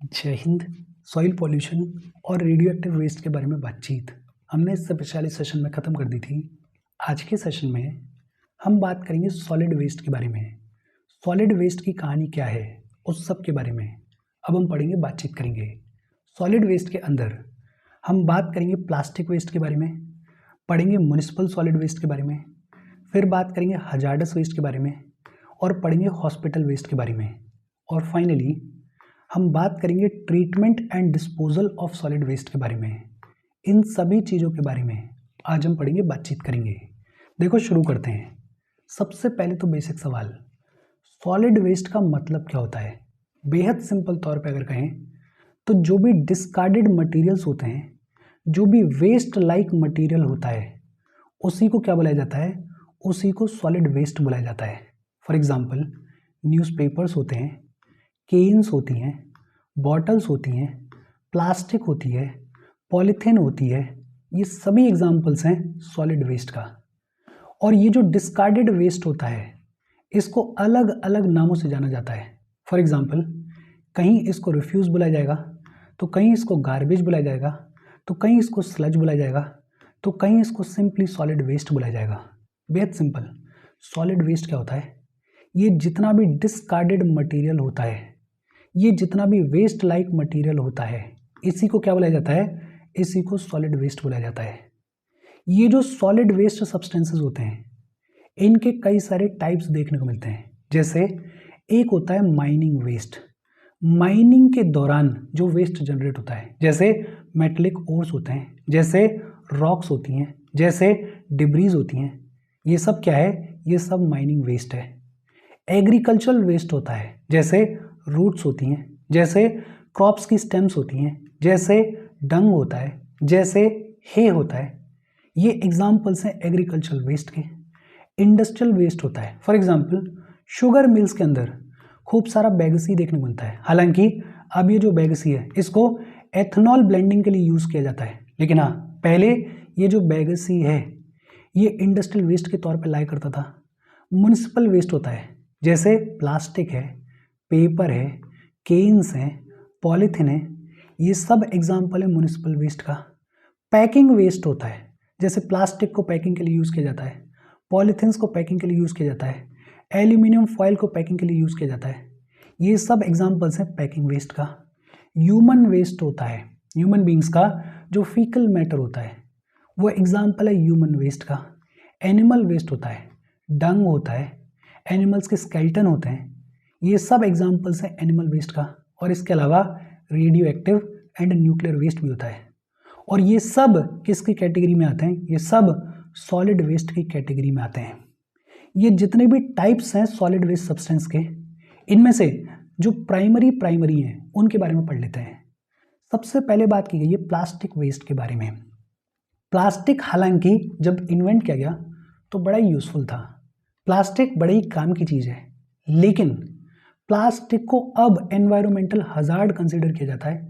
जय Hind. Soil pollution और radio active waste के बारे में बातचीत हमने इससे पिछले सेशन में ख़त्म कर दी थी। आज के सेशन में हम बात करेंगे सॉलिड वेस्ट के बारे में। सॉलिड वेस्ट की कहानी क्या है उस सब के बारे में अब हम पढ़ेंगे, बातचीत करेंगे। सॉलिड वेस्ट के अंदर हम बात करेंगे प्लास्टिक वेस्ट के बारे में, पढ़ेंगे म्युनिसिपल सॉलिड वेस्ट के बारे में, फिर बात करेंगे हजार्डस वेस्ट के बारे में और पढ़ेंगे हॉस्पिटल वेस्ट के बारे में, और फाइनली हम बात करेंगे treatment and disposal of solid waste के बारे में। इन सभी चीज़ों के बारे में आज हम पढ़ेंगे, बातचीत करेंगे। देखो शुरू करते हैं। सबसे पहले तो बेसिक सवाल, सॉलिड वेस्ट का मतलब क्या होता है? बेहद सिंपल तौर पे अगर कहें तो जो भी डिस्कार्डेड मटेरियल्स होते हैं, जो भी वेस्ट लाइक मटेरियल होता है, उसी को क्या बुलाया जाता है? उसी को सॉलिड वेस्ट बुलाया जाता है। फॉर एग्जाम्पल न्यूज़पेपर्स होते हैं, केन्स होती हैं, बॉटल्स होती हैं, प्लास्टिक होती है, पॉलीथीन होती है, ये सभी एग्जाम्पल्स हैं सॉलिड वेस्ट का। और ये जो डिस्कार्डेड वेस्ट होता है इसको अलग अलग नामों से जाना जाता है। फॉर एग्जाम्पल कहीं इसको रिफ्यूज़ बुलाया जाएगा, तो कहीं इसको गार्बेज बुलाया जाएगा, तो कहीं इसको स्लज बुलाया जाएगा, तो कहीं इसको सिंपली सॉलिड वेस्ट बुलाया जाएगा। बेहद सिंपल। सॉलिड वेस्ट क्या होता है? ये जितना भी डिस्कार्डेड मटेरियल होता है, ये जितना भी वेस्ट लाइक मटेरियल होता है, इसी को क्या बुलाया जाता है? इसी को सॉलिड वेस्ट बुलाया जाता है। ये जो सॉलिड वेस्ट सब्सटेंसेस होते हैं इनके कई सारे टाइप्स देखने को मिलते हैं। जैसे एक होता है माइनिंग वेस्ट। माइनिंग के दौरान जो वेस्ट जनरेट होता है, जैसे मेटलिक ओर्स होते हैं, जैसे रॉक्स होती हैं, जैसे डिब्रीज होती हैं, ये सब क्या है? ये सब माइनिंग वेस्ट है। एग्रीकल्चरल वेस्ट होता है, जैसे रूट्स होती हैं, जैसे क्रॉप्स की स्टेम्स होती हैं, जैसे डंग होता है, जैसे हे होता है। ये एग्जाम्पल्स हैं एग्रीकल्चरल वेस्ट के। इंडस्ट्रियल वेस्ट होता है, फॉर एग्जाम्पल शुगर मिल्स के अंदर खूब सारा बैगसी देखने को मिलता है। हालांकि अब ये जो बैगसी है इसको एथनॉल ब्लेंडिंग के लिए यूज़ किया जाता है, लेकिन हाँ पहले ये जो बैगसी है ये इंडस्ट्रियल वेस्ट के तौर पर लाया करता था। म्युनिसिपल वेस्ट होता है, जैसे प्लास्टिक है, पेपर है, केन्स हैं, पॉलीथीन है, ये सब एग्जाम्पल है म्युनिसिपल वेस्ट का। पैकिंग वेस्ट होता है, जैसे प्लास्टिक को पैकिंग के लिए यूज़ किया जाता है, पॉलीथीन्स को पैकिंग के लिए यूज़ किया जाता है, एल्यूमिनियम फॉयल को पैकिंग के लिए यूज़ किया जाता है। ये सब एग्जाम्पल्स हैं पैकिंग वेस्ट का। ह्यूमन वेस्ट होता है, ह्यूमन बींग्स का जो फीकल मैटर होता है वो एग्जाम्पल है ह्यूमन वेस्ट का। एनिमल वेस्ट होता है, डंग होता है, एनिमल्स के स्केल्टन होते हैं, ये सब एग्जाम्पल्स हैं एनिमल वेस्ट का। और इसके अलावा radioactive and nuclear waste भी होता है। और ये सब किसकी कैटेगरी में आते हैं? ये सब सॉलिड वेस्ट की कैटेगरी में आते हैं। ये जितने भी टाइप्स हैं सॉलिड वेस्ट सब्सटेंस के, इनमें से जो प्राइमरी हैं उनके बारे में पढ़ लेते हैं। सबसे पहले बात की गई है प्लास्टिक वेस्ट के बारे में। प्लास्टिक हालांकि जब इन्वेंट किया गया तो बड़ा ही यूज़फुल था, प्लास्टिक बड़े ही काम की चीज़ है, लेकिन प्लास्टिक को अब एनवायरमेंटल हजार्ड कंसिडर किया जाता है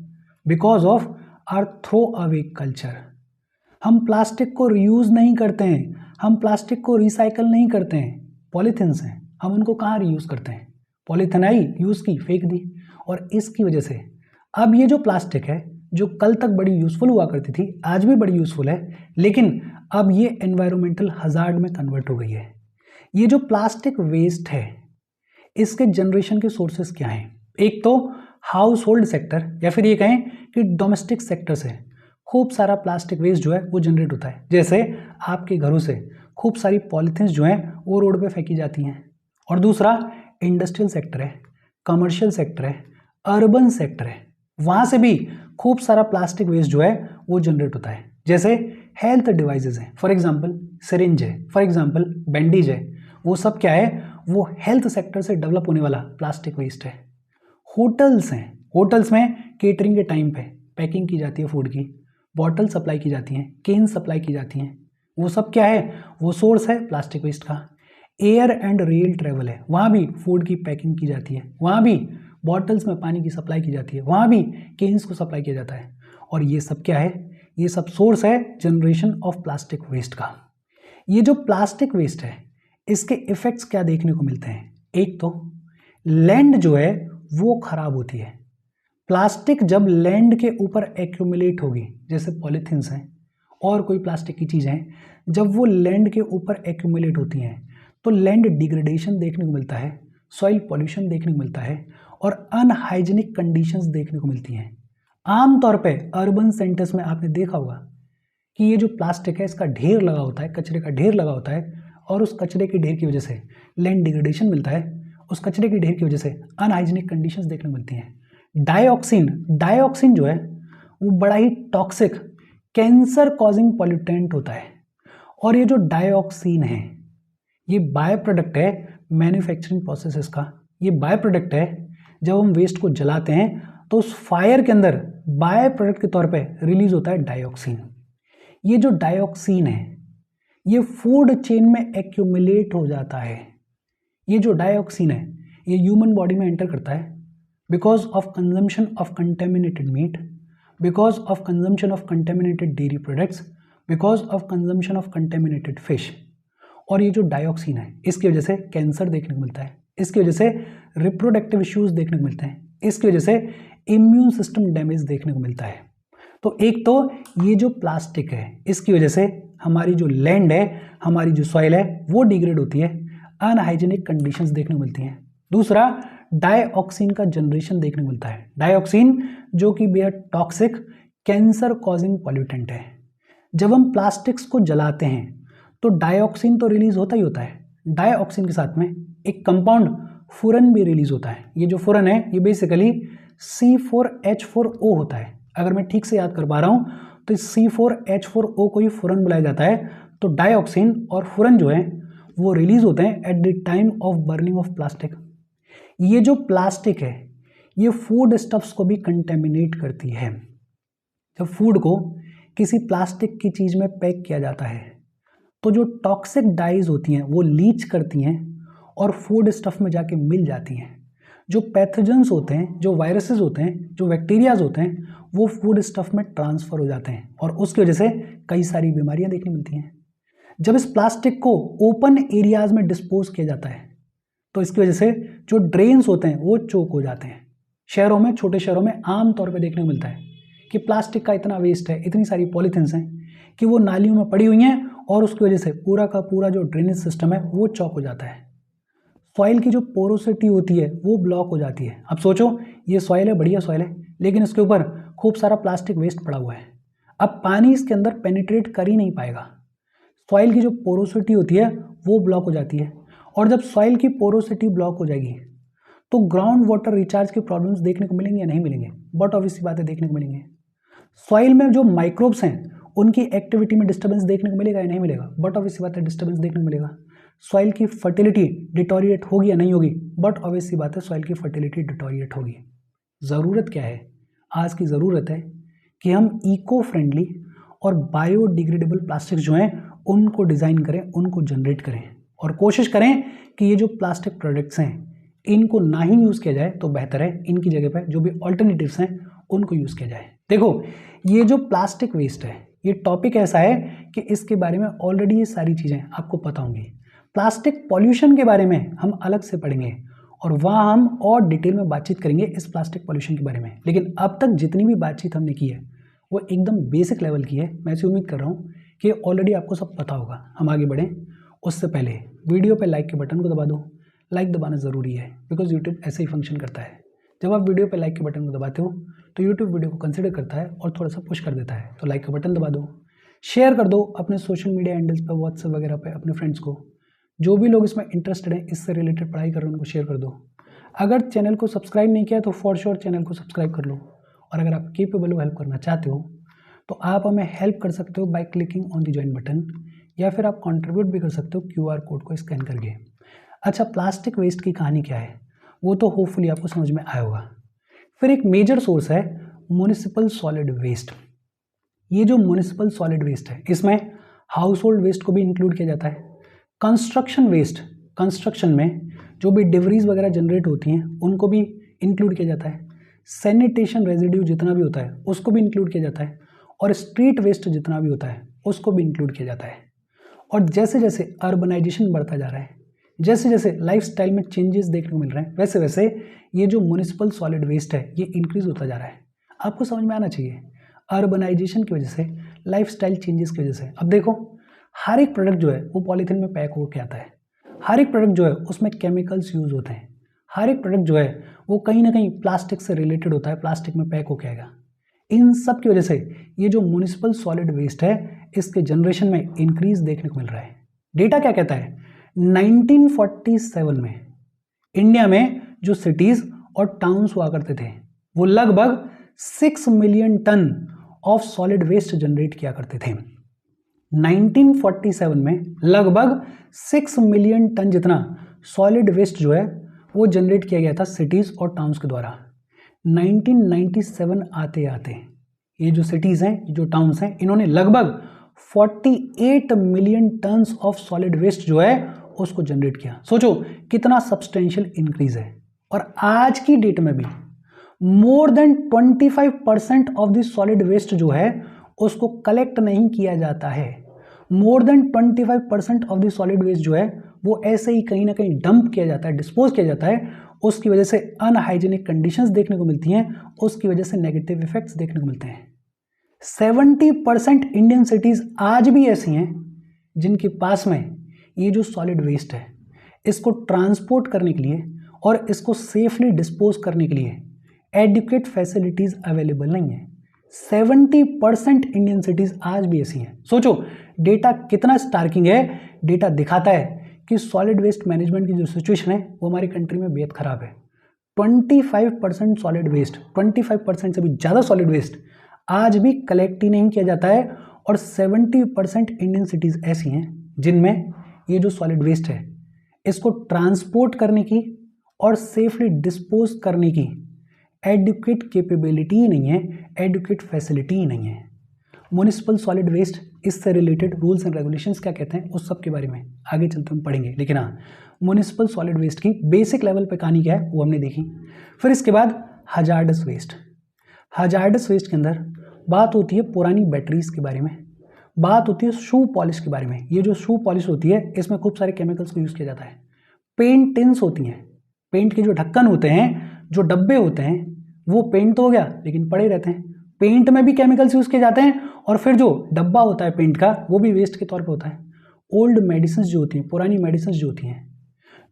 because of our throwaway culture. हम प्लास्टिक को रीयूज़ नहीं करते हैं, हम प्लास्टिक को रिसाइकल नहीं करते हैं। पॉलीथिन्स हैं, हम उनको कहाँ रीयूज़ करते हैं? पॉलीथिन आई, यूज़ की, फेंक दी। और इसकी वजह से अब ये जो प्लास्टिक है जो कल तक बड़ी यूज़फुल हुआ करती थी, आज भी बड़ी यूज़फुल है, लेकिन अब ये एनवायरमेंटल हजार्ड में कन्वर्ट हो गई है। ये जो प्लास्टिक वेस्ट है इसके जनरेशन के सोर्सेस क्या हैं? एक तो हाउस होल्ड सेक्टर, या फिर ये कहें कि डोमेस्टिक सेक्टर से खूब सारा प्लास्टिक वेस्ट जो है वो जनरेट होता है। जैसे आपके घरों से खूब सारी पॉलीथीन्स जो हैं वो रोड पे फेंकी जाती हैं। और दूसरा इंडस्ट्रियल सेक्टर है, कमर्शियल सेक्टर है, अर्बन सेक्टर है, वहाँ से भी खूब सारा प्लास्टिक वेस्ट जो है वो जनरेट होता है। जैसे हेल्थ डिवाइसेस हैं, फॉर एग्जाम्पल सिरिंज है, फॉर एग्जाम्पल बैंडेज है, वो सब क्या है? वो हेल्थ सेक्टर से डेवलप होने वाला प्लास्टिक वेस्ट है। होटल्स हैं, होटल्स में केटरिंग के टाइम पे पैकिंग की जाती है फूड की, बॉटल सप्लाई की जाती हैं, केन सप्लाई की जाती हैं, वो सब क्या है? वो सोर्स है प्लास्टिक वेस्ट का। एयर एंड रेल ट्रेवल है, वहाँ भी फूड की पैकिंग की जाती है, वहाँ भी बॉटल्स में पानी की सप्लाई की जाती है, वहाँ भी केन्स को सप्लाई किया जाता है। और ये सब क्या है? ये सब सोर्स है जनरेशन ऑफ प्लास्टिक वेस्ट का। ये जो प्लास्टिक वेस्ट है इसके इफ़ेक्ट्स क्या देखने को मिलते हैं? एक तो लैंड जो है वो खराब होती है। प्लास्टिक जब लैंड के ऊपर एक्यूमुलेट होगी, जैसे पॉलीथीन्स हैं और कोई प्लास्टिक की चीज़ें हैं, जब वो लैंड के ऊपर एक्यूमुलेट होती हैं तो लैंड डिग्रेडेशन देखने को मिलता है, सॉइल पॉल्यूशन देखने को मिलता है और अनहाइजीनिक कंडीशंस देखने को मिलती हैं। आमतौर पे अर्बन सेंटर्स में आपने देखा होगा कि ये जो प्लास्टिक है इसका ढेर लगा होता है, कचरे का ढेर लगा होता है और उस कचरे के ढेर की वजह से लैंड डिग्रेडेशन मिलता है, उस कचरे के ढेर की वजह से अनहाइजीनिक कंडीशंस देखने को मिलती हैं। डाइऑक्सिन जो है वो बड़ा ही टॉक्सिक कैंसर कॉजिंग पॉल्यूटेंट होता है और ये जो डाइऑक्सिन है ये बाय प्रोडक्ट है मैन्युफैक्चरिंग प्रोसेसेस का। ये बाय प्रोडक्ट है, जब हम वेस्ट को जलाते हैं तो उस फायर के अंदर बाय प्रोडक्ट के तौर पे रिलीज होता है डाइऑक्सिन। ये जो डाइऑक्सिन है ये फूड चेन में एक्यूमुलेट हो जाता है। ये जो डाइऑक्सिन है ये ह्यूमन बॉडी में एंटर करता है because of consumption of contaminated meat, because of consumption of contaminated dairy products, because of consumption of contaminated fish. और ये जो डाइऑक्सिन है इसकी वजह से कैंसर देखने को मिलता है, इसकी वजह से रिप्रोडक्टिव इश्यूज देखने को मिलते हैं, इसकी वजह से इम्यून सिस्टम डैमेज देखने को मिलता है। तो एक तो ये जो प्लास्टिक है इसकी वजह से हमारी जो लैंड है, हमारी जो सॉइल है वो डिग्रेड होती है, अनहाइजीनिक कंडीशंस देखने को मिलती हैं। दूसरा, डाइऑक्सिन का जनरेशन देखने को मिलता है। डाइऑक्सिन जो कि बेहद टॉक्सिक कैंसर कॉजिंग पॉल्यूटेंट है। जब हम प्लास्टिक्स को जलाते हैं तो डाइऑक्सिन तो रिलीज होता ही होता है, डाइऑक्सिन के साथ में एक कंपाउंड फुरन भी रिलीज होता है। ये जो फुरन है ये बेसिकली C4H4O होता है। अगर मैं ठीक से याद कर पा रहा हूँ तो इस C4H4O को ही फुरन बुलाया जाता है। तो डाइऑक्सिन और फुरन जो है वो रिलीज होते हैं at the time of burning of plastic. ये जो प्लास्टिक है ये फूड स्टफ्स को भी कंटेमिनेट करती है। जब फूड को किसी प्लास्टिक की चीज़ में पैक किया जाता है तो जो टॉक्सिक डाइज होती हैं वो लीच करती हैं और फूड स्टफ में जाके मिल जाती हैं। जो पैथोजेंस होते हैं, जो वायरसेस होते हैं, जो बैक्टीरियाज होते हैं वो फूड स्टफ में ट्रांसफ़र हो जाते हैं और उसकी वजह से कई सारी बीमारियां देखने मिलती हैं। जब इस प्लास्टिक को ओपन एरियाज में डिस्पोज किया जाता है तो इसकी वजह से जो ड्रेन्स होते हैं वो चोक हो जाते हैं। शहरों में, छोटे शहरों में आम तौर पे देखने को मिलता है कि प्लास्टिक का इतना वेस्ट है, इतनी सारी पॉलीथिन्स हैं कि वो नालियों में पड़ी हुई हैं और उसकी वजह से पूरा का पूरा जो ड्रेनेज सिस्टम है वो चौक हो जाता है। सॉइल की जो पोरोसिटी होती है वो ब्लॉक हो जाती है। अब सोचो ये सॉइल है, बढ़िया सॉइल है, लेकिन इसके ऊपर खूब सारा प्लास्टिक वेस्ट पड़ा हुआ है। अब पानी इसके अंदर पेनिट्रेट कर ही नहीं पाएगा। सॉइल की जो पोरोसिटी होती है वो ब्लॉक हो जाती है और जब सॉइल की पोरोसिटी ब्लॉक हो जाएगी तो ग्राउंड वाटर रिचार्ज के प्रॉब्लम्स देखने को मिलेंगे या नहीं मिलेंगे? बट ऑब्वियसली बातें देखने को मिलेंगे। सॉइल में जो माइक्रोब्स हैं उनकी एक्टिविटी में डिस्टर्बेंस देखने को मिलेगा या नहीं मिलेगा? बट ऑब्वियसली बात है डिस्टर्बेंस देखने को मिलेगा। सॉइल की फर्टिलिटी डिटोरिएट होगी या नहीं होगी? बट ऑब्वियसली बात है सॉइल की फर्टिलिटी डिटोरिएट होगी। ज़रूरत क्या है? आज की ज़रूरत है कि हम इको फ्रेंडली और बायोडिग्रेडेबल प्लास्टिक जो हैं उनको डिज़ाइन करें, उनको जनरेट करें और कोशिश करें कि ये जो प्लास्टिक प्रोडक्ट्स हैं इनको ना ही यूज़ किया जाए तो बेहतर है। इनकी जगह पर जो भी ऑल्टरनेटिव्स हैं उनको यूज़ किया जाए। देखो ये जो प्लास्टिक वेस्ट है ये टॉपिक ऐसा है कि इसके बारे में ऑलरेडी ये सारी चीज़ें आपको पता होंगी। प्लास्टिक पॉल्यूशन के बारे में हम अलग से पढ़ेंगे और वहाँ हम और डिटेल में बातचीत करेंगे इस प्लास्टिक पॉल्यूशन के बारे में। लेकिन अब तक जितनी भी बातचीत हमने की है वो एकदम बेसिक लेवल की है। मैं ऐसी उम्मीद कर रहा हूँ कि ऑलरेडी आपको सब पता होगा। हम आगे बढ़ें उससे पहले वीडियो पे लाइक के बटन को दबा दो। लाइक दबाना ज़रूरी है बिकॉज यूट्यूब ऐसे ही फंक्शन करता है। जब आप वीडियो पे लाइक के बटन को दबाते हो तो यूट्यूब वीडियो को कंसिडर करता है और थोड़ा सा पुश कर देता है। तो लाइक का बटन दबा दो, शेयर कर दो अपने सोशल मीडिया हैंडल्स पर, व्हाट्सएप वगैरह पे अपने फ्रेंड्स को। जो भी लोग इसमें इंटरेस्टेड हैं, इससे रिलेटेड पढ़ाई कर रहे हैं, उनको शेयर कर दो। अगर चैनल को सब्सक्राइब नहीं किया तो फॉर श्योर चैनल को सब्सक्राइब कर लो। और अगर आप केपेबल हो, हेल्प करना चाहते हो तो आप हमें हेल्प कर सकते हो by clicking on the join button, या फिर आप कंट्रीब्यूट भी कर सकते हो QR कोड को स्कैन करके। अच्छा, प्लास्टिक वेस्ट की कहानी क्या है वो तो होपफुली आपको समझ में आया होगा। फिर एक मेजर सोर्स है म्युनिसिपल सॉलिड वेस्ट। ये जो म्युनिसिपल सॉलिड वेस्ट है इसमें हाउस होल्ड वेस्ट को भी इंक्लूड किया जाता है। कंस्ट्रक्शन वेस्ट, कंस्ट्रक्शन में जो भी डिवरीज वगैरह जनरेट होती हैं उनको भी इंक्लूड किया जाता है। सैनिटेशन रेजिड्यू जितना भी होता है उसको भी इंक्लूड किया जाता है और स्ट्रीट वेस्ट जितना भी होता है उसको भी इंक्लूड किया जाता है। और जैसे जैसे अर्बनाइजेशन बढ़ता जा रहा है, जैसे जैसे लाइफस्टाइल में चेंजेस देखने को मिल रहे हैं वैसे वैसे ये जो म्युनिसिपल सॉलिड वेस्ट है ये इंक्रीज होता जा रहा है। आपको समझ में आना चाहिए, अर्बनाइजेशन की वजह से, लाइफस्टाइल चेंजेस की वजह से। अब देखो, हर एक प्रोडक्ट जो है वो पॉलीथीन में पैक होकर आता है, हर एक प्रोडक्ट जो है उसमें केमिकल्स यूज होते हैं, हर एक प्रोडक्ट जो है वो कहीं ना कहीं प्लास्टिक से रिलेटेड होता है, प्लास्टिक में पैक होकर आएगा। इन सब की वजह से ये जो म्युनिसिपल सॉलिड वेस्ट है इसके जनरेशन में इंक्रीज देखने को मिल रहा है। डेटा क्या कहता है, 1947 में इंडिया में जो सिटीज और टाउन्स हुआ करते थे वो लगभग 6 million ton of solid waste generate किया करते थे। 1947 में लगभग 6 मिलियन टन जितना सॉलिड वेस्ट जो है वो जनरेट किया गया था सिटीज और टाउन्स के द्वारा। 1997 आते आते ये जो सिटीज हैं, जो टाउन्स हैं, इन्होंने लगभग 48 million tons of solid waste जो है उसको जनरेट किया। सोचो कितना सब्सटेंशियल इंक्रीज है। और आज की डेट में भी more than 25% of the solid waste जो है उसको कलेक्ट नहीं किया जाता है। More than 25% of the solid waste जो है वो ऐसे ही कहीं ना कहीं डंप किया जाता है, डिस्पोज किया जाता है। उसकी वजह से अनहाइजीनिक कंडीशंस देखने को मिलती हैं, उसकी वजह से नेगेटिव इफेक्ट्स देखने को मिलते हैं। 70% इंडियन सिटीज आज भी ऐसी हैं जिनके पास में ये जो सॉलिड वेस्ट है इसको ट्रांसपोर्ट करने के लिए और इसको सेफली डिस्पोज करने के लिए एडुकेट फैसिलिटीज अवेलेबल नहीं है। 70% इंडियन सिटीज आज भी ऐसी हैं। सोचो डेटा कितना स्टार्किंग है। डेटा दिखाता है कि सॉलिड वेस्ट मैनेजमेंट की जो सिचुएशन है वो हमारी कंट्री में बेहद खराब है। 25% सॉलिड वेस्ट, 25% से भी ज़्यादा सॉलिड वेस्ट आज भी कलेक्ट ही नहीं किया जाता है। और 70% इंडियन सिटीज़ ऐसी हैं जिनमें ये जो सॉलिड वेस्ट है इसको ट्रांसपोर्ट करने की और सेफली डिस्पोज करने की एडुकेट कैपेबिलिटी ही नहीं है, एडुकेट फैसिलिटी ही नहीं है। म्युनिसिपल सॉलिड वेस्ट, इससे रिलेटेड रूल्स एंड रेगुलेशंस क्या कहते हैं उस सब के बारे में आगे चलते हम पढ़ेंगे। लेकिन हाँ, म्युनिसिपल सॉलिड वेस्ट की बेसिक लेवल पे कहानी क्या है वो हमने देखी। फिर इसके बाद हजार्डस वेस्ट। हजार्डस वेस्ट के अंदर बात होती है पुरानी बैटरीज के बारे में, बात होती है शू पॉलिश के बारे में। ये जो शू पॉलिश होती है इसमें खूब सारे केमिकल्स को यूज़ किया जाता है। पेंट टिन्स होती हैं, पेंट के जो ढक्कन होते हैं, जो डब्बे होते हैं, वो पेंट तो हो गया लेकिन पड़े रहते हैं। पेंट में भी केमिकल्स यूज़ किए जाते हैं और फिर जो डब्बा होता है पेंट का वो भी वेस्ट के तौर पे होता है। ओल्ड मेडिसिन जो होती हैं, पुरानी मेडिसिन जो होती हैं,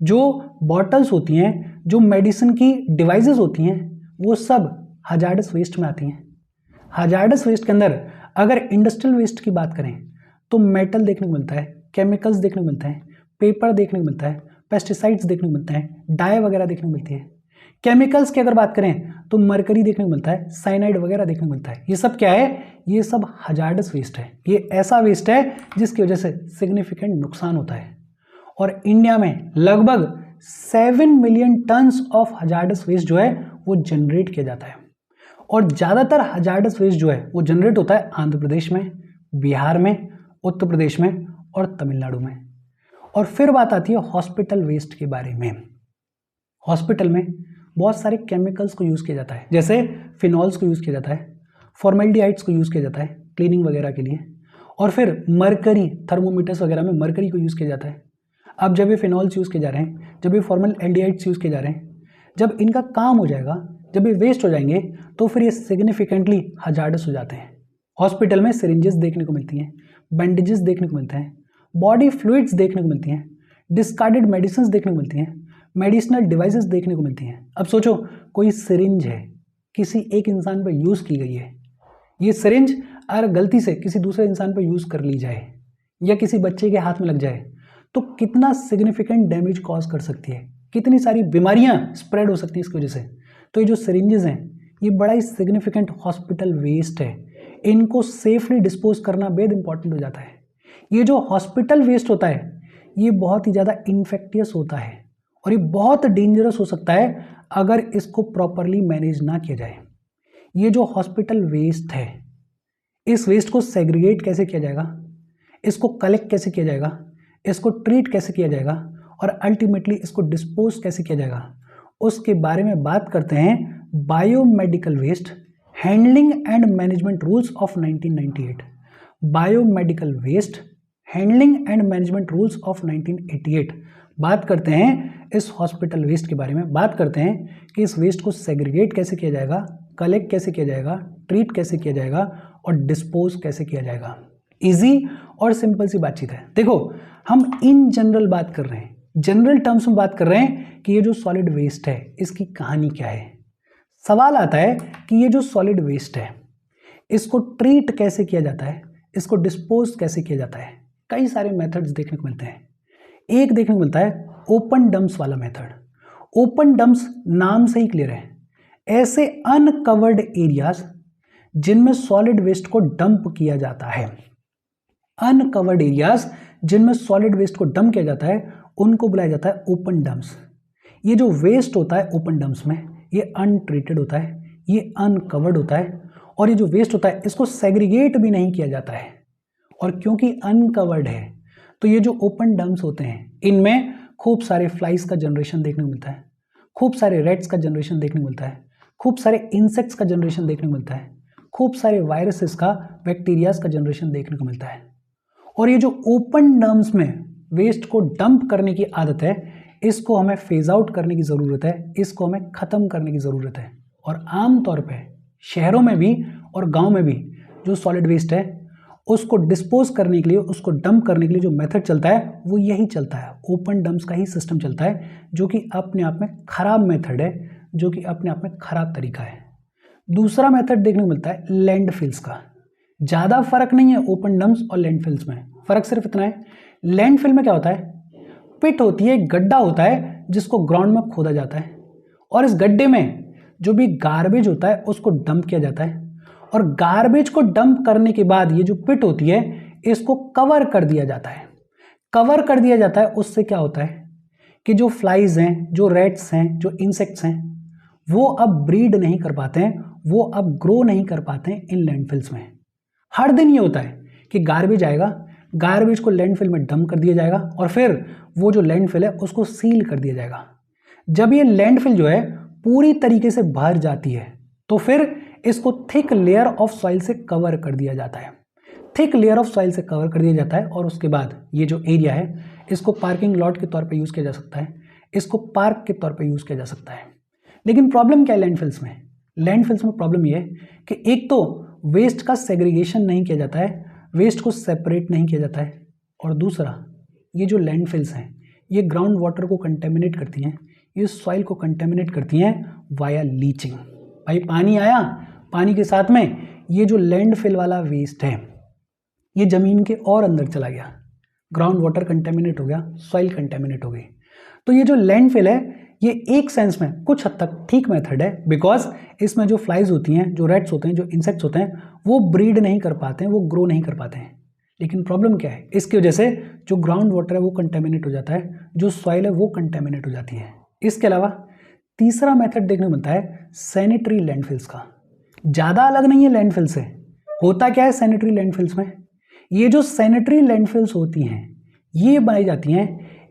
जो बॉटल्स होती हैं, जो मेडिसिन की डिवाइसेस होती हैं, वो सब हजार्डस वेस्ट में आती हैं। हजार्डस वेस्ट के अंदर अगर इंडस्ट्रियल वेस्ट की बात करें तो मेटल देखने को मिलता है, केमिकल्स देखने को मिलता है, पेपर देखने को मिलता है, पेस्टिसाइड्स देखने को मिलता है, डाई वगैरह देखने को मिलती है। केमिकल्स की अगर बात करें तो मरकरी देखने को मिलता है, साइनाइड वगैरह देखने को मिलता है। ये सब क्या है, ये सब हजार्डस वेस्ट है। ये ऐसा वेस्ट है जिसकी वजह से सिग्निफिकेंट नुकसान होता है। और इंडिया में लगभग 7 million tons of hazardous waste जो है वो जनरेट किया जाता है। और ज़्यादातर हजार्डस वेस्ट जो है वो जनरेट होता है आंध्र प्रदेश में, बिहार में, उत्तर प्रदेश में और तमिलनाडु में। और फिर बात आती है हॉस्पिटल वेस्ट के बारे में। हॉस्पिटल में बहुत सारे केमिकल्स को यूज़ किया जाता है, जैसे फिनॉल्स को यूज़ किया जाता है, फॉर्मेल्डिहाइड्स को यूज़ किया जाता है क्लीनिंग वगैरह के लिए। और फिर मरकरी, थर्मोमीटर्स वगैरह में मरकरी को यूज़ किया जाता है। अब जब ये फिनॉल्स यूज़ किए जा रहे हैं, जब ये फॉर्मेल्डिहाइड्स यूज़ किए जा रहे हैं, जब इनका काम हो जाएगा, जब ये वेस्ट हो जाएंगे तो फिर ये सिग्निफिकेंटली हजार्डस हो जाते हैं। हॉस्पिटल में सिरिंजेस देखने को मिलती हैं, बैंडेजेस देखने को मिलते हैं, बॉडी फ्लूइड्स देखने को मिलती हैं, डिस्कार्डेड मेडिसिन देखने को मिलती हैं, मेडिसिनल डिवाइसेस देखने को मिलती हैं। अब सोचो कोई सिरिंज है, किसी एक इंसान पर यूज़ की गई है, ये सिरिंज अगर गलती से किसी दूसरे इंसान पर यूज़ कर ली जाए या किसी बच्चे के हाथ में लग जाए तो कितना सिग्निफिकेंट डैमेज कॉज कर सकती है, कितनी सारी बीमारियां स्प्रेड हो सकती हैं इसकी वजह से। तो ये जो सिरिंजेस हैं ये बड़ा ही सिग्निफिकेंट हॉस्पिटल वेस्ट है, इनको सेफली डिस्पोज करना बेहद इंपॉर्टेंट हो जाता है। ये जो हॉस्पिटल वेस्ट होता है ये बहुत ही ज़्यादा इन्फेक्टियस होता है और ये बहुत डेंजरस हो सकता है अगर इसको प्रॉपरली मैनेज ना किया जाए। ये जो हॉस्पिटल वेस्ट है, इस वेस्ट को सेग्रीगेट कैसे किया जाएगा, इसको कलेक्ट कैसे किया जाएगा, इसको ट्रीट कैसे किया जाएगा और अल्टीमेटली इसको डिस्पोज कैसे किया जाएगा, उसके बारे में बात करते हैं biomedical waste handling and management rules of 1998। Biomedical waste handling and management rules of 1988 बात करते हैं इस हॉस्पिटल वेस्ट के बारे में, बात करते हैं कि इस वेस्ट को सेग्रीगेट कैसे किया जाएगा, कलेक्ट कैसे किया जाएगा, ट्रीट कैसे किया जाएगा और डिस्पोज कैसे किया जाएगा। इजी और सिंपल सी बातचीत है। देखो हम इन जनरल बात कर रहे हैं, जनरल टर्म्स में बात कर रहे हैं कि ये जो सॉलिड वेस्ट है इसकी कहानी क्या है। सवाल आता है कि ये जो सॉलिड वेस्ट है इसको ट्रीट कैसे किया जाता है, इसको डिस्पोज कैसे किया जाता है। कई सारे मेथड्स देखने को मिलते हैं। एक देखने को मिलता है ओपन डंप्स वाला मेथड। ओपन डंप्स नाम से ही क्लियर है, ऐसे अनकवर्ड एरियाज जिनमें सॉलिड वेस्ट को डंप किया जाता है। अनकवर्ड एरियाज जिनमें सॉलिड वेस्ट को डंप किया जाता है उनको बुलाया जाता है ओपन डंप्स। ये जो वेस्ट होता है ओपन डंप्स में ये अनट्रीटेड होता है, ये अनकवर्ड होता है और ये जो वेस्ट होता है इसको सेग्रीगेट भी नहीं किया जाता है। और क्योंकि अनकवर्ड है तो ये जो ओपन डंप्स होते हैं इनमें खूब सारे फ्लाइज का जनरेशन देखने को मिलता है, खूब सारे रेट्स का जनरेशन देखने को मिलता है, खूब सारे इंसेक्ट्स का जनरेशन देखने को मिलता है, खूब सारे वायरसेस का, बैक्टीरियाज का जनरेशन देखने को मिलता है। और ये जो ओपन डंप्स में वेस्ट को डंप करने की आदत है इसको हमें फेज आउट करने की ज़रूरत है, इसको हमें ख़त्म करने की ज़रूरत है। और आमतौर पे शहरों में भी और गांव में भी जो सॉलिड वेस्ट है उसको डिस्पोज करने के लिए, उसको डंप करने के लिए जो मेथड चलता है वो यही चलता है, ओपन डंप्स का ही सिस्टम चलता है, जो कि अपने आप में ख़राब मेथड है, जो कि अपने आप में ख़राब तरीका है। दूसरा मेथड देखने को मिलता है लैंडफिल्स का। ज़्यादा फर्क नहीं है ओपन डंप्स और लैंडफिल्स में, फ़र्क सिर्फ इतना है, लैंडफिल में क्या होता है, पिट होती है, एक गड्ढा होता है जिसको ग्राउंड में खोदा जाता है और इस गड्ढे में जो भी गार्बेज होता है उसको डंप किया जाता है और गार्बेज को डंप करने के बाद ये जो पिट होती है इसको कवर कर दिया जाता है। कवर कर दिया जाता है, उससे क्या होता है कि जो फ्लाइज हैं, जो रैट्स हैं, जो इंसेक्ट्स हैं वो अब ब्रीड नहीं कर पाते हैं, वो अब ग्रो नहीं कर पाते हैं इन लैंडफिल्स में। हर दिन ये होता है कि गार्बेज आएगा, गार्बेज को लैंडफिल में डंप कर दिया जाएगा और फिर वो जो लैंडफिल है उसको सील कर दिया जाएगा। जब ये लैंडफिल जो है पूरी तरीके से भर जाती है तो फिर इसको थिक लेयर ऑफ सॉइल से कवर कर दिया जाता है, थिक लेयर ऑफ सॉइल से कवर कर दिया जाता है और उसके बाद ये जो एरिया है इसको पार्किंग लॉट के तौर पे यूज़ किया जा सकता है, इसको पार्क के तौर पे यूज़ किया जा सकता है। लेकिन प्रॉब्लम क्या है लैंडफिल्स में? लैंडफिल्स में प्रॉब्लम ये है कि एक तो वेस्ट का सेग्रीगेशन नहीं किया जाता है, वेस्ट को सेपरेट नहीं किया जाता है और दूसरा ये जो लैंडफिल्स हैं ये ग्राउंड वाटर को कंटेमिनेट करती हैं, ये सॉइल को कंटेमिनेट करती हैं वाया लीचिंग। भाई पानी आया, पानी के साथ में ये जो लैंडफिल वाला वेस्ट है ये ज़मीन के और अंदर चला गया, ग्राउंड वाटर कंटेमिनेट हो गया, सॉइल कंटेमिनेट हो गई। तो ये जो लैंडफिल है ये एक सेंस में कुछ हद तक ठीक मेथड है, बिकॉज इसमें जो फ्लाइज होती हैं, जो रेट्स होते हैं, जो इंसेक्ट्स होते हैं वो ब्रीड नहीं कर पाते हैं, वो ग्रो नहीं कर पाते हैं। लेकिन प्रॉब्लम क्या है, इसकी वजह से जो ग्राउंड वाटर है वो कंटेमिनेट हो जाता है, जो सॉइल है वो कंटेमिनेट हो जाती है। इसके अलावा तीसरा मेथड देखने को मिलता है सैनिटरी लैंडफिल्स का। ज़्यादा अलग नहीं है लैंडफिल से। होता क्या है सैनिटरी लैंडफिल्स में, ये जो सैनिटरी लैंडफिल्स होती हैं ये बनाई जाती हैं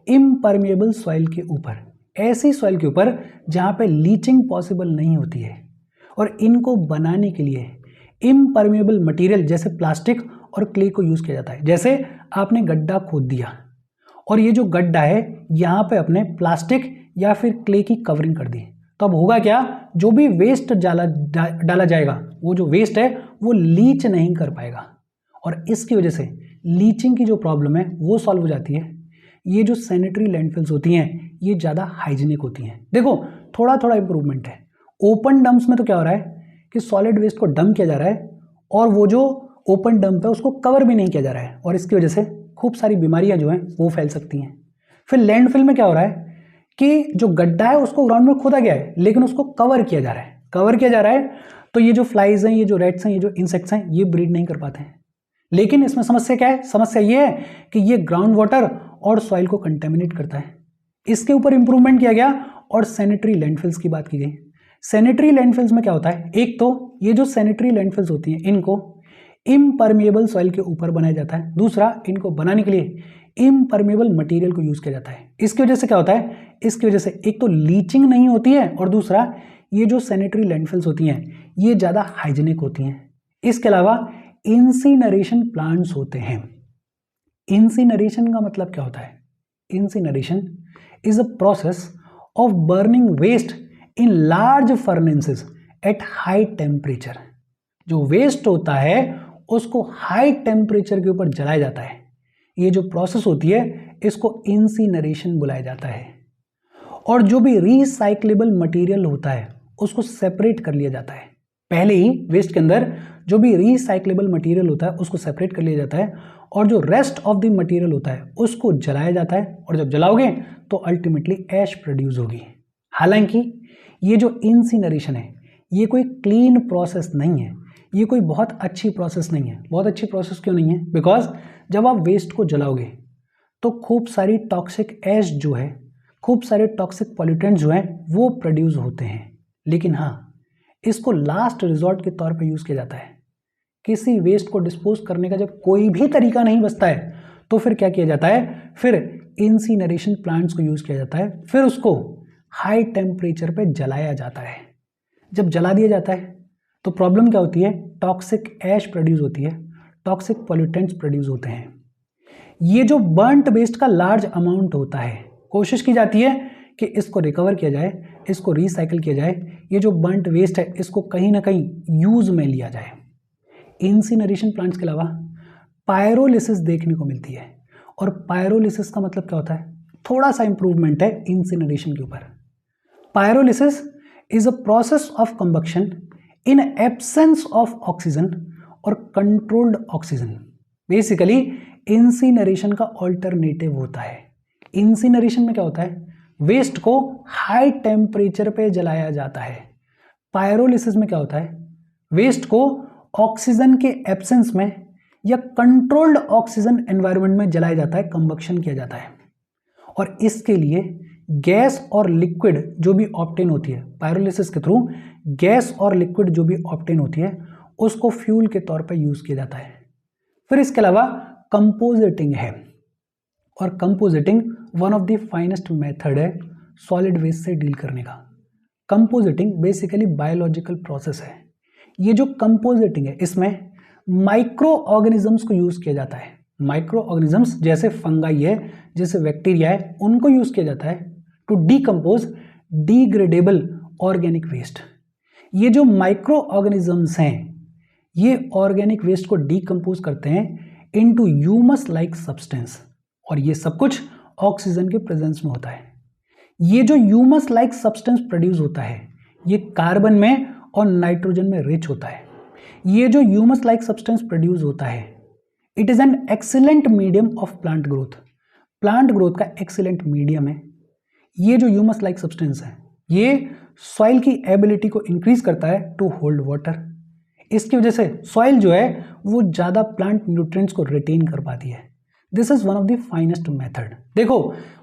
इम्परमेबल सॉइल के ऊपर, ऐसी सॉइल के ऊपर जहाँ पे लीचिंग पॉसिबल नहीं होती है। और इनको बनाने के लिए इम्परमेबल मटेरियल जैसे प्लास्टिक और क्ले को यूज़ किया जाता है। जैसे आपने गड्ढा खोद दिया और ये जो गड्ढा है यहाँ पे अपने प्लास्टिक या फिर क्ले की कवरिंग कर दी, तो अब होगा क्या, जो भी वेस्ट डाला जाएगा वो जो वेस्ट है वो लीच नहीं कर पाएगा और इसकी वजह से लीचिंग की जो प्रॉब्लम है वो सॉल्व हो जाती है। ये जो सैनिटरी लैंडफिल्स होती हैं ये ज़्यादा हाइजीनिक होती हैं। देखो थोड़ा थोड़ा इंप्रूवमेंट है। ओपन डंप्स में तो क्या हो रहा है कि सॉलिड वेस्ट को डंप किया जा रहा है और वो जो ओपन डंप है उसको कवर भी नहीं किया जा रहा है और इसकी वजह से खूब सारी बीमारियां जो हैं वो फैल सकती हैं। फिर लैंडफिल में क्या हो रहा है कि जो गड्ढा है उसको ग्राउंड में खोदा गया है लेकिन उसको कवर किया जा रहा है, कवर किया जा रहा है तो ये जो फ्लाइज हैं, ये जो रेट्स हैं, ये जो इंसेक्ट्स हैं ये ब्रीड नहीं कर पाते हैं। लेकिन इसमें समस्या क्या है, समस्या ये है कि ये ग्राउंड वाटर और सॉइल को कंटेमिनेट करता है। इसके ऊपर इंप्रूवमेंट किया गया और सैनिटरी लैंडफिल्स की बात की गई। सैनिटरी लैंडफिल्स में क्या होता है, एक तो ये जो सैनिटरी लैंडफिल्स होती हैं इनको इम्परमेबल सॉइल के ऊपर बनाया जाता है, दूसरा इनको बनाने के लिए इम्परमेबल मटेरियल को यूज किया जाता है। इसकी वजह से क्या होता है, इसकी वजह से एक तो लीचिंग नहीं होती है और दूसरा ये जो सैनिटरी लैंडफिल्स होती हैं ये ज़्यादा हाइजीनिक होती हैं। इसके अलावा इंसिनरेशन प्लांट्स होते हैं। इंसिनरेशन का मतलब क्या होता है, incineration is a process of burning waste in large furnaces at high temperature. जो वेस्ट होता है उसको हाई टेम्परेचर के ऊपर जलाया जाता है। ये जो प्रोसेस होती है इसको इंसिनरेशन बुलाया जाता है। और जो भी रिसाइक्लेबल मटेरियल होता है उसको सेपरेट कर लिया जाता है। पहले ही वेस्ट के अंदर जो भी रिसाइक्लेबल मटेरियल होता है उसको सेपरेट कर लिया जाता है और जो रेस्ट ऑफ द मटेरियल होता है उसको जलाया जाता है। और जब जलाओगे तो अल्टीमेटली ऐश प्रोड्यूस होगी। हालांकि ये जो इंसिनरेशन है ये कोई क्लीन प्रोसेस नहीं है, ये कोई बहुत अच्छी प्रोसेस नहीं है। बहुत अच्छी प्रोसेस क्यों नहीं है? बिकॉज जब आप वेस्ट को जलाओगे तो खूब सारी टॉक्सिक ऐश जो है, खूब सारे टॉक्सिक पॉल्यूटेंट्स जो हैं वो प्रोड्यूस होते हैं। लेकिन हाँ, इसको लास्ट रिजॉर्ट के तौर पे यूज़ किया जाता है। किसी वेस्ट को डिस्पोज करने का जब कोई भी तरीका नहीं बचता है तो फिर क्या किया जाता है? फिर इंसिनरेशन प्लांट्स को यूज़ किया जाता है, फिर उसको हाई टेम्परेचर पे जलाया जाता है। जब जला दिया जाता है तो प्रॉब्लम क्या होती है? टॉक्सिक ऐश प्रोड्यूस होती है, टॉक्सिक पॉल्यूटेंट्स प्रोड्यूस होते हैं। ये जो बर्न्ट वेस्ट का लार्ज अमाउंट होता है, कोशिश की जाती है कि इसको रिकवर किया जाए, इसको रिसाइकिल किया जाए। ये जो बर्न्ट वेस्ट है इसको कहीं ना कहीं यूज में लिया जाए। इंसिनरेशन प्लांट्स के अलावा पायरोलिसिस देखने को मिलती है। और पायरोलिसिस का मतलब क्या होता है? थोड़ा सा इंप्रूवमेंट है इंसिनरेशन के ऊपर। Pyrolysis is a process of combustion in absence of oxygen और कंट्रोल्ड ऑक्सीजन। बेसिकली इंसिनरेशन का ऑल्टरनेटिव होता है। इंसिनरेशन में क्या होता है? वेस्ट को हाई टेम्परेचर पे जलाया जाता है। पायरोलिसिस में क्या होता है? वेस्ट को ऑक्सीजन के एब्सेंस में या कंट्रोल्ड ऑक्सीजन एनवायरनमेंट में जलाया जाता है, कंबक्शन किया जाता है। और इसके लिए गैस और लिक्विड जो भी ऑब्टेन होती है पायरोलिसिस के थ्रू, गैस और लिक्विड जो भी ऑब्टेन होती है उसको फ्यूल के तौर पर यूज किया जाता है। फिर इसके अलावा कंपोजिटिंग है। और compositing one of the finest method है सॉलिड वेस्ट से डील करने का। कंपोजिटिंग बेसिकली बायोलॉजिकल प्रोसेस है। ये जो कंपोजिटिंग है इसमें माइक्रो ऑर्गेनिजम्स को यूज किया जाता है। माइक्रो ऑर्गेनिजम्स जैसे फंगाई है, जैसे बैक्टीरिया है, उनको यूज किया जाता है to decompose degradable organic waste. ये जो माइक्रो ऑर्गेनिजम्स हैं ये ऑर्गेनिक वेस्ट को डीकम्पोज करते हैं इनटू ह्यूमस लाइक सब्सटेंस। और ये सब कुछ ऑक्सीजन के प्रेजेंस में होता है। ये जो ह्यूमस लाइक सब्सटेंस प्रोड्यूस होता है ये कार्बन में और नाइट्रोजन में रिच होता है। ये जो ह्यूमस लाइक सब्सटेंस प्रोड्यूस होता है it is an excellent medium of plant growth. Plant growth का एक्सीलेंट मीडियम है। ये जो ह्यूमस लाइक सब्सटेंस है ये सॉइल की एबिलिटी को इंक्रीज करता है टू होल्ड वाटर। इसकी वजह से सॉइल जो है वो ज़्यादा प्लांट न्यूट्रिएंट्स को रिटेन कर पाती है। This is one of the finest method. देखो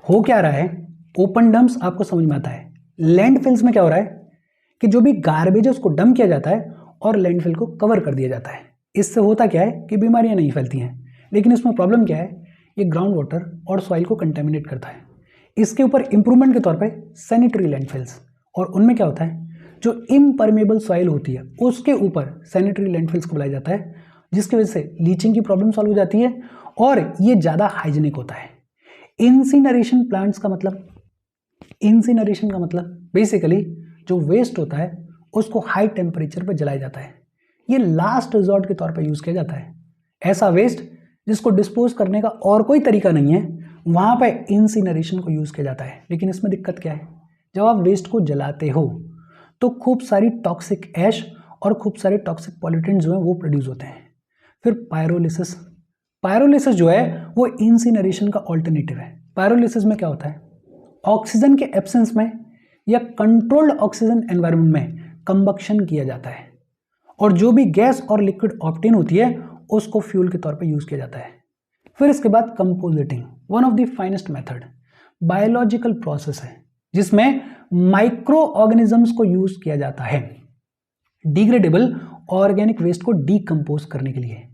हो क्या रहा है, ओपन डंप्स आपको समझ में आता है। लैंडफिल्स में क्या हो रहा है कि जो भी गार्बेज है उसको डंप किया जाता है और लैंडफिल को कवर कर दिया जाता है। इससे होता क्या है कि बीमारियां नहीं फैलती हैं। लेकिन इसमें प्रॉब्लम क्या है? ये ग्राउंड वाटर और सॉइल को कंटेमिनेट करता है। इसके ऊपर इंप्रूवमेंट के तौर पे सैनिटरी लैंडफिल्स, और उनमें क्या होता है जो इम्परमेबल सॉइल होती है उसके ऊपर सैनिटरी लैंडफिल्स को बुलाया जाता है, जिसकी वजह से लीचिंग की प्रॉब्लम सॉल्व हो जाती है और ये ज़्यादा हाइजीनिक होता है। इंसिनरेशन प्लांट्स का मतलब, इंसिनरेशन का मतलब बेसिकली जो वेस्ट होता है उसको हाई टेम्परेचर पर जलाया जाता है। ये लास्ट रिजॉर्ट के तौर पर यूज़ किया जाता है। ऐसा वेस्ट जिसको डिस्पोज करने का और कोई तरीका नहीं है वहाँ पे इंसिनरेशन को यूज़ किया जाता है। लेकिन इसमें दिक्कत क्या है? जब आप वेस्ट को जलाते हो तो खूब सारी टॉक्सिक ऐश और खूब सारे टॉक्सिक पॉल्यूटेंट्स जो हैं वो प्रोड्यूस होते हैं। फिर पायरोलिसिस, पायरोलिसिस जो है वो इंसिनरेशन का ऑल्टरनेटिव है। पायरोलिसिस में क्या होता है? ऑक्सीजन के एब्सेंस में या कंट्रोल्ड ऑक्सीजन एनवायरनमेंट में कंबक्शन किया जाता है और जो भी गैस और लिक्विड ऑब्टेन होती है उसको फ्यूल के तौर पे यूज़ किया जाता है। फिर इसके बाद compositing, one of the finest method, biological process है जिसमें माइक्रो ऑर्गेनिजम्स को यूज़ किया जाता है डिग्रेडेबल ऑर्गेनिक वेस्ट को डीकम्पोज करने के लिए।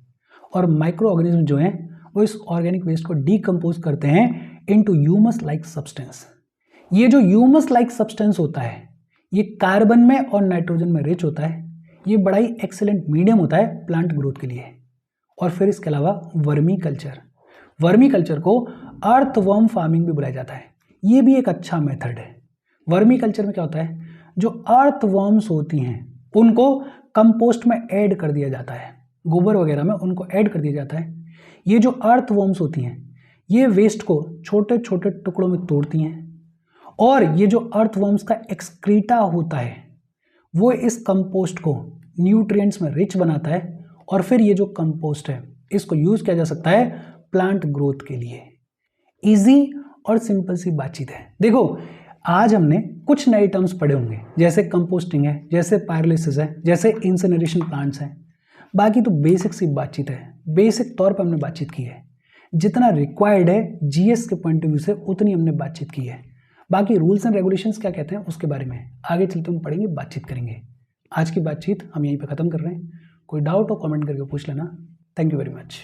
और माइक्रो ऑर्गेनिज्म जो हैं वो इस ऑर्गेनिक वेस्ट को डीकम्पोज करते हैं इनटू ह्यूमस लाइक सब्सटेंस। ये जो ह्यूमस लाइक सब्सटेंस होता है ये कार्बन में और नाइट्रोजन में रिच होता है। ये बड़ा ही एक्सीलेंट मीडियम होता है प्लांट ग्रोथ के लिए। और फिर इसके अलावा वर्मी कल्चर, वर्मी कल्चर को अर्थवर्म फार्मिंग भी बुलाया जाता है। ये भी एक अच्छा मेथड है। वर्मी कल्चर में क्या होता है, जो अर्थवर्म्स होती हैं उनको कंपोस्ट में ऐड कर दिया जाता है, गोबर वगैरह में उनको ऐड कर दिया जाता है। ये जो अर्थवर्म्स होती हैं ये वेस्ट को छोटे छोटे टुकड़ों में तोड़ती हैं और ये जो अर्थवर्म्स का एक्सक्रीटा होता है वो इस कंपोस्ट को न्यूट्रिएंट्स में रिच बनाता है और फिर ये जो कंपोस्ट है इसको यूज किया जा सकता है प्लांट ग्रोथ के लिए। इजी और सिंपल सी बातचीत है। देखो आज हमने कुछ नए टर्म्स पढ़े होंगे, जैसे कंपोस्टिंग है, जैसे पायरोलिसिस है, जैसे इंसिनरेशन प्लांट्स हैं। बाकी तो बेसिक सी बातचीत है, बेसिक तौर पर हमने बातचीत की है। जितना रिक्वायर्ड है जीएस के पॉइंट ऑफ व्यू से उतनी हमने बातचीत की है। बाकी रूल्स एंड रेगुलेशंस क्या कहते हैं उसके बारे में आगे चलते हम पढ़ेंगे, बातचीत करेंगे। आज की बातचीत हम यहीं पे ख़त्म कर रहे हैं। कोई डाउट हो कमेंट करके पूछ लेना। Thank you very much.